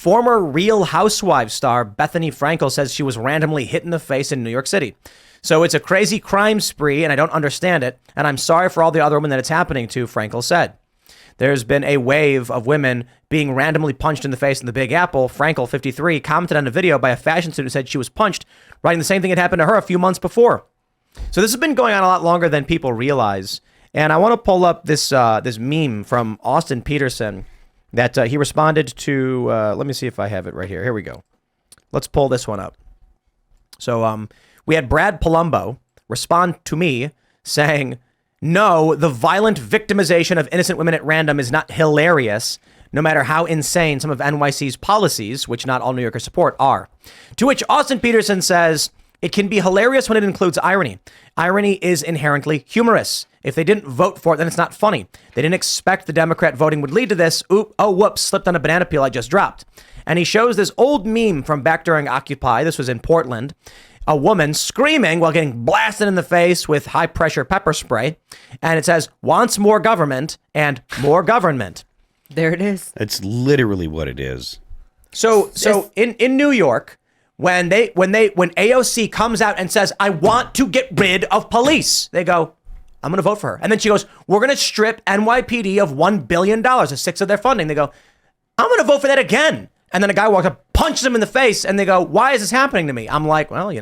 Former Real Housewives star Bethany Frankle says she was randomly hit in the face in New York City. So it's a crazy crime spree, and I don't understand it. And I'm sorry for all the other women that it's happening to, Frankle said. There's been a wave of women being randomly punched in the face in the Big Apple. Frankle, 53, commented on a video by a fashion student who said she was punched, writing the same thing had happened to her a few months before. So this has been going on a lot longer than people realize. And I want to pull up this meme from Austin Peterson that he responded to. Let me see if I have it right here. Here we go. Let's pull this one up. So we had Brad Palumbo respond to me saying, no, the violent victimization of innocent women at random is not hilarious, no matter how insane some of NYC's policies, which not all New Yorkers support, are. To which Austin Peterson says, it can be hilarious when it includes irony. Irony is inherently humorous. If they didn't vote for it, then it's not funny. They didn't expect the Democrat voting would lead to this. Whoops, slipped on a banana peel I just dropped. And he shows this old meme from back during Occupy. This was in Portland. A woman screaming while getting blasted in the face with high pressure pepper spray. And it says, wants more government and more government. There it is. It's literally what it is. So in New York, when AOC comes out and says, I want to get rid of police, they go, I'm going to vote for her. And then she goes, we're going to strip NYPD of $1 billion, a sixth of their funding. They go, I'm going to vote for that again. And then a guy walks up, punches him in the face, and they go, why is this happening to me? I'm like, well, what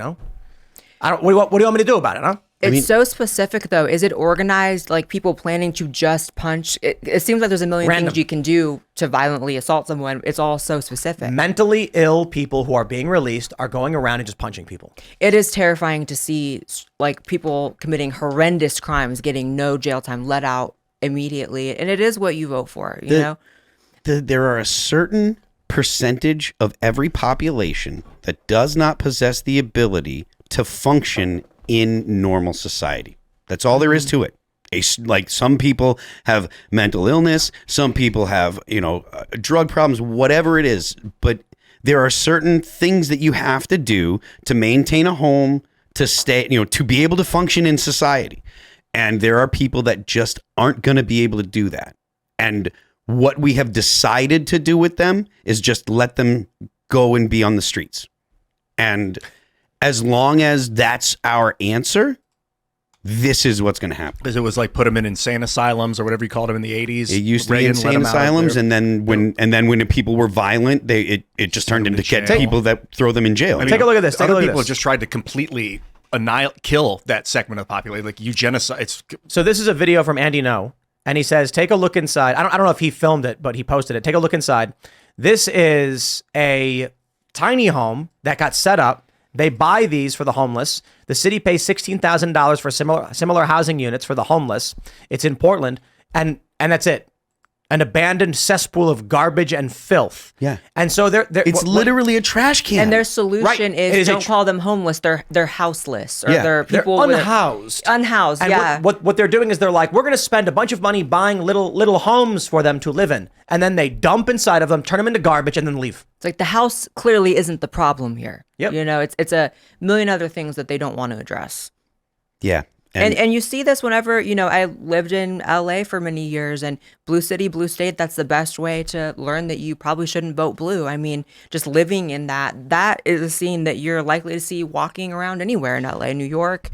do you want me to do about it, huh? It's so specific, though. Is it organized, like people planning to just punch? It seems like there's a million things you can do to violently assault someone. It's all so specific. Mentally ill people who are being released are going around and just punching people. It is terrifying to see like people committing horrendous crimes, getting no jail time, let out immediately. And it is what you vote for, you know? There are a certain percentage of every population that does not possess the ability to function in normal society. That's all there is to it. Like some people have mental illness, some people have, drug problems, whatever it is. But there are certain things that you have to do to maintain a home, to stay, to be able to function in society. And there are people that just aren't going to be able to do that. And what we have decided to do with them is just let them go and be on the streets. And as long as that's our answer, this is what's going to happen. Because it was like put them in insane asylums or whatever you called them in the 80s. It used to be insane asylums, and then when people were violent, it just turned into people that throw them in jail. Take a look at this. Other people just tried to completely kill that segment of the population, like eugenocide. So this is a video from Andy No, and he says, take a look inside. I don't know if he filmed it, but he posted it. Take a look inside. This is a tiny home that got set up. They buy these for the homeless. The city pays $16,000 for similar housing units for the homeless. It's in Portland, and that's it. An abandoned cesspool of garbage and filth. Yeah. And so it's literally a trash can. And their solution is don't call them homeless. They're houseless, or they're people they're unhoused. Unhoused. And yeah. What they're doing is they're like, we're going to spend a bunch of money buying little homes for them to live in, and then they dump inside of them, turn them into garbage, and then leave. It's like the house clearly isn't the problem here. Yep. It's a million other things that they don't want to address. Yeah. And you see this whenever, I lived in LA for many years, and blue city, blue state, that's the best way to learn that you probably shouldn't vote blue. I mean, just living in that is a scene that you're likely to see walking around anywhere in LA, New York,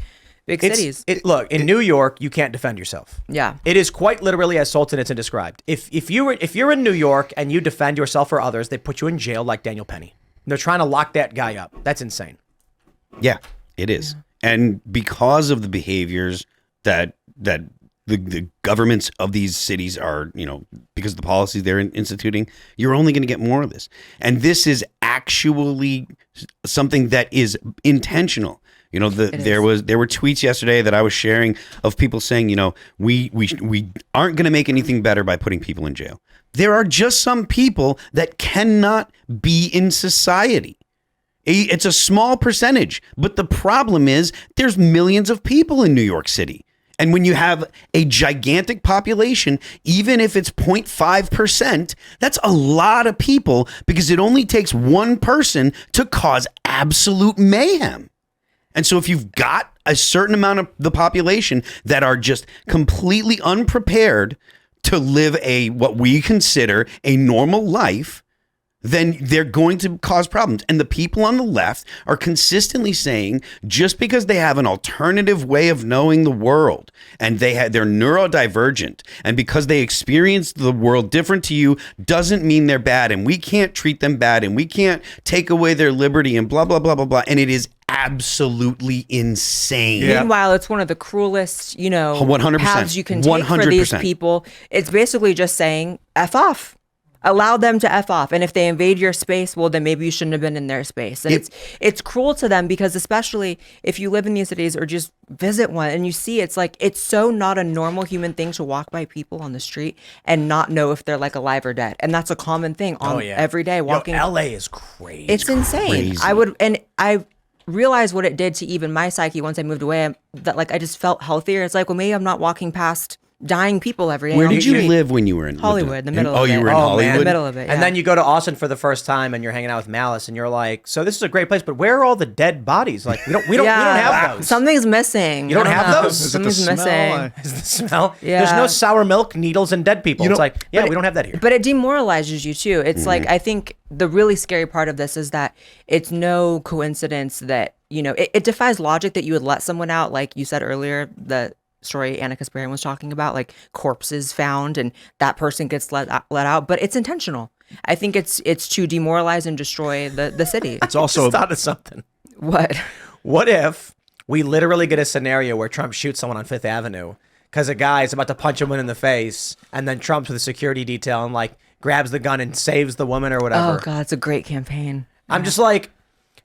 big cities. Look, in New York, you can't defend yourself. Yeah. It is quite literally as Solzhenitsyn described. If you're in New York and you defend yourself or others, they put you in jail like Daniel Penny. They're trying to lock that guy up. That's insane. Yeah, it is. Yeah. And because of the behaviors that the governments of these cities are, because of the policies they're instituting, you're only going to get more of this. And this is actually something that is intentional. There were tweets yesterday that I was sharing of people saying, we aren't going to make anything better by putting people in jail. There are just some people that cannot be in society. It's a small percentage, but the problem is there's millions of people in New York City. And when you have a gigantic population, even if it's 0.5%, that's a lot of people, because it only takes one person to cause absolute mayhem. And so if you've got a certain amount of the population that are just completely unprepared to live what we consider a normal life, then they're going to cause problems. And the people on the left are consistently saying just because they have an alternative way of knowing the world and they're neurodivergent, and because they experience the world different to you doesn't mean they're bad, and we can't treat them bad, and we can't take away their liberty, and blah, blah, blah, blah, blah. And it is absolutely insane. Yeah. Meanwhile, it's one of the cruelest, 100%. paths you can take for these 100%. people. It's basically just saying, F off. Allow them to F off. And if they invade your space, well, then maybe you shouldn't have been in their space. And it's cruel to them, because especially if you live in these cities or just visit one and you see, it's like, it's so not a normal human thing to walk by people on the street and not know if they're like alive or dead. And that's a common thing on every day walking. LA is crazy. It's insane. Crazy. I realized what it did to even my psyche once I moved away, that like I just felt healthier. It's like, well, maybe I'm not walking past dying people every day. Where on the did you street. live when you were in Hollywood, the middle of it. you were in Oh, Hollywood? man. The middle of it, And yeah. then you go to Austin for the first time and you're hanging out with Malice and you're like, so this is a great place, but where are all the dead bodies? Like we don't have those. Something's missing. You don't I have know. those? Is it the Something's smell? missing. Is the smell? Yeah. There's no sour milk, needles, and dead people. It's like, we don't have that here. But it demoralizes you too. It's like, I think the really scary part of this is that it's no coincidence that, it defies logic that you would let someone out, like you said earlier, the story Anna Kasparian was talking about, like corpses found and that person gets let out, but it's intentional. I think it's to demoralize and destroy the city. It's also Just thought of something. What if we literally get a scenario where Trump shoots someone on Fifth Avenue because a guy is about to punch him in the face, and then Trump's with a security detail and like grabs the gun and saves the woman or whatever? Oh God, it's a great campaign. I'm just like,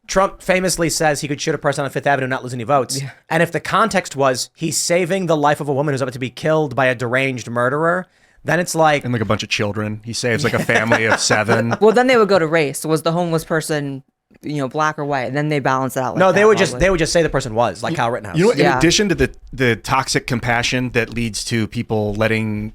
Trump famously says he could shoot a person on Fifth Avenue and not lose any votes. Yeah. And if the context was he's saving the life of a woman who's about to be killed by a deranged murderer, then it's like... And like a bunch of children. He saves like a family of 7. Well, then they would go to race. Was the homeless person, black or white? And then they balance it out. Like no, that, they would just say the person was, like Kyle Rittenhouse. In Yeah. addition to the toxic compassion that leads to people letting,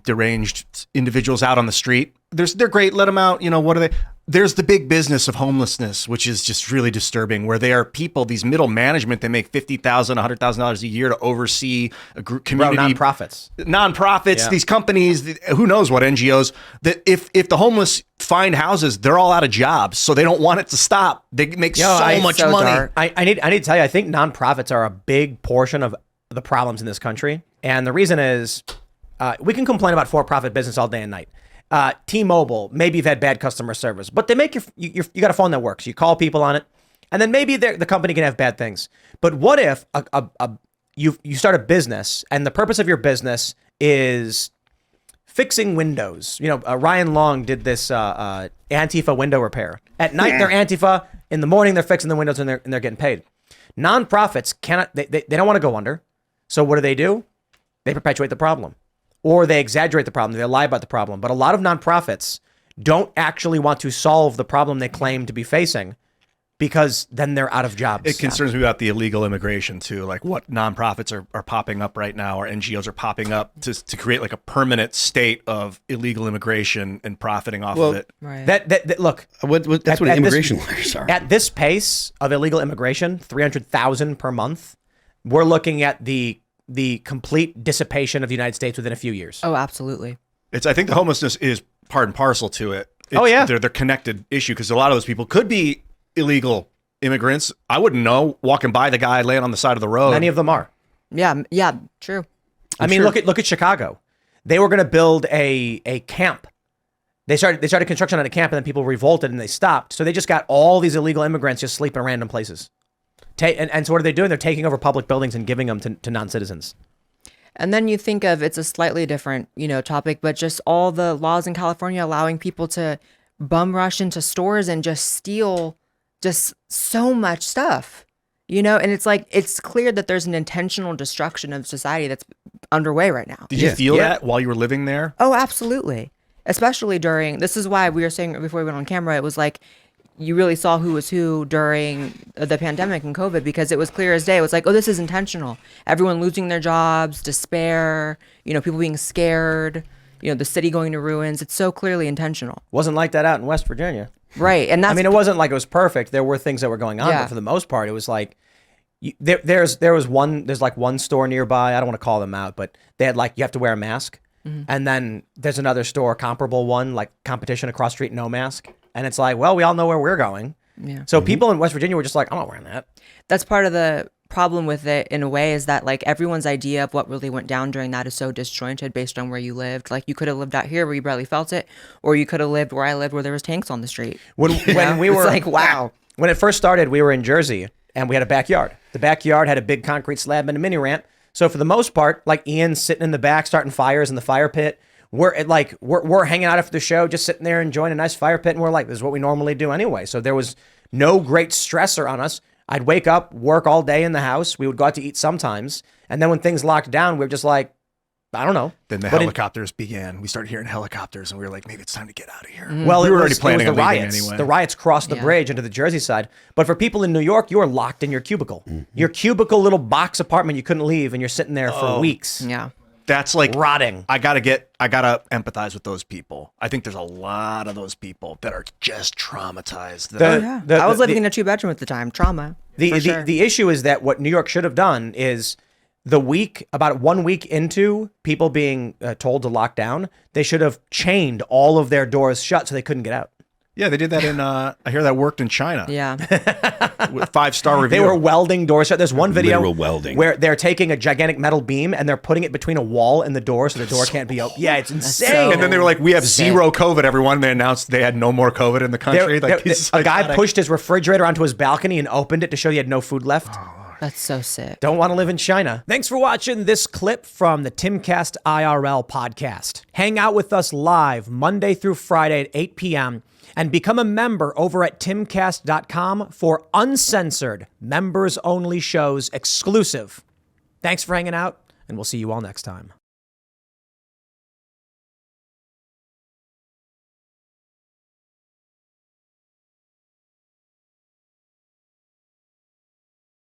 deranged individuals out on the street, they're great. Let them out. What are they? There's the big business of homelessness, which is just really disturbing, where they are people, these middle management, they make $50,000, $100,000 a year to oversee a group community. Nonprofits, Yeah. these companies, who knows what NGOs, that if the homeless find houses, they're all out of jobs. So they don't want it to stop. They make so much so money. dark. I need to tell you, I think nonprofits are a big portion of the problems in this country. And the reason is we can complain about for-profit business all day and night. T-Mobile, maybe you've had bad customer service, but they make you got a phone that works. You call people on it, and then maybe the company can have bad things. But what if you start a business and the purpose of your business is fixing windows? Ryan Long did this Antifa window repair. At night they're Antifa, in the morning they're fixing the windows and they're getting paid. Nonprofits cannot. They don't want to go under, so what do? They perpetuate the problem. Or they exaggerate the problem. They lie about the problem. But a lot of nonprofits don't actually want to solve the problem they claim to be facing, because then they're out of jobs. It concerns me about the illegal immigration too, like what nonprofits are popping up right now, or NGOs are popping up to create like a permanent state of illegal immigration and profiting off of it. Right. That look. That's what immigration lawyers are. At this pace of illegal immigration, 300,000 per month, we're looking at the complete dissipation of the United States within a few years. Oh, absolutely. I think the homelessness is part and parcel to it. They're connected issue, because a lot of those people could be illegal immigrants. I wouldn't know walking by the guy laying on the side of the road. Many of them are. Yeah, true. I mean, look at Chicago. They were going to build a camp. They started construction on a camp, and then people revolted and they stopped. So they just got all these illegal immigrants just sleeping in random places. And so what are they doing? They're taking over public buildings and giving them to non-citizens. And then you think of, it's a slightly different, topic, but just all the laws in California allowing people to bum rush into stores and just steal just so much stuff, and it's like, it's clear that there's an intentional destruction of society that's underway right now. Did you feel that while you were living there? Oh, absolutely. Especially this is why we were saying before we went on camera, it was like, you really saw who was who during the pandemic and COVID, because it was clear as day. It was like, oh, this is intentional. Everyone losing their jobs, despair, people being scared, the city going to ruins. It's so clearly intentional. Wasn't like that out in West Virginia. Right. And that's, it wasn't like it was perfect. There were things that were going on, Yeah. but for the most part, it was like, there's one store nearby. I don't want to call them out, but they had you have to wear a mask. Mm-hmm. And then there's another store, comparable one, like competition across the street, no mask. And it's like, well, we all know where we're going. Yeah. So people in West Virginia were just like, I'm not wearing that. That's part of the problem with it in a way, is that like everyone's idea of what really went down during that is so disjointed based on where you lived. Like you could have lived out here where you barely felt it, or you could have lived where I lived where there was tanks on the street. When we were It's like, wow. When it first started, we were in Jersey and we had a backyard. The backyard had a big concrete slab and a mini ramp. So for the most part, like Ian's sitting in the back starting fires in the fire pit. We're hanging out after the show, just sitting there enjoying a nice fire pit, and we're like, this is what we normally do anyway. So there was no great stressor on us. I'd wake up, work all day in the house. We would go out to eat sometimes. And then when things locked down, we were just like, I don't know. Then the helicopters began. We started hearing helicopters, and we were like, maybe it's time to get out of here. Well, we it were was, already planning it on was the leaving riots. anyway. The riots crossed the Yeah. bridge into the Jersey side. But for people in New York, you were locked in your cubicle. Your cubicle little box apartment you couldn't leave, and you're sitting there for weeks. Yeah. That's like Rotting. I gotta empathize with those people. I think there's a lot of those people that are just traumatized. I was living in a 2-bedroom at the time. Trauma. for sure. The issue is that what New York should have done is about 1 week into people being told to lock down, they should have chained all of their doors shut so they couldn't get out. Yeah, they did that in. I hear that worked in China. Yeah. With 5-star review. They were welding doors shut. There's one video Literal welding. where they're taking a gigantic metal beam and they're putting it between a wall and the door so the door can't be open. Yeah, it's insane. so- And then they were like, "We have zero COVID." Everyone, they announced they had no more COVID in the country. A guy pushed his refrigerator onto his balcony and opened it to show he had no food left. That's so sick. Don't want to live in China. Thanks for watching this clip from the Timcast IRL podcast. Hang out with us live Monday through Friday at 8 p.m. and become a member over at timcast.com for uncensored, members-only shows exclusive. Thanks for hanging out, and we'll see you all next time.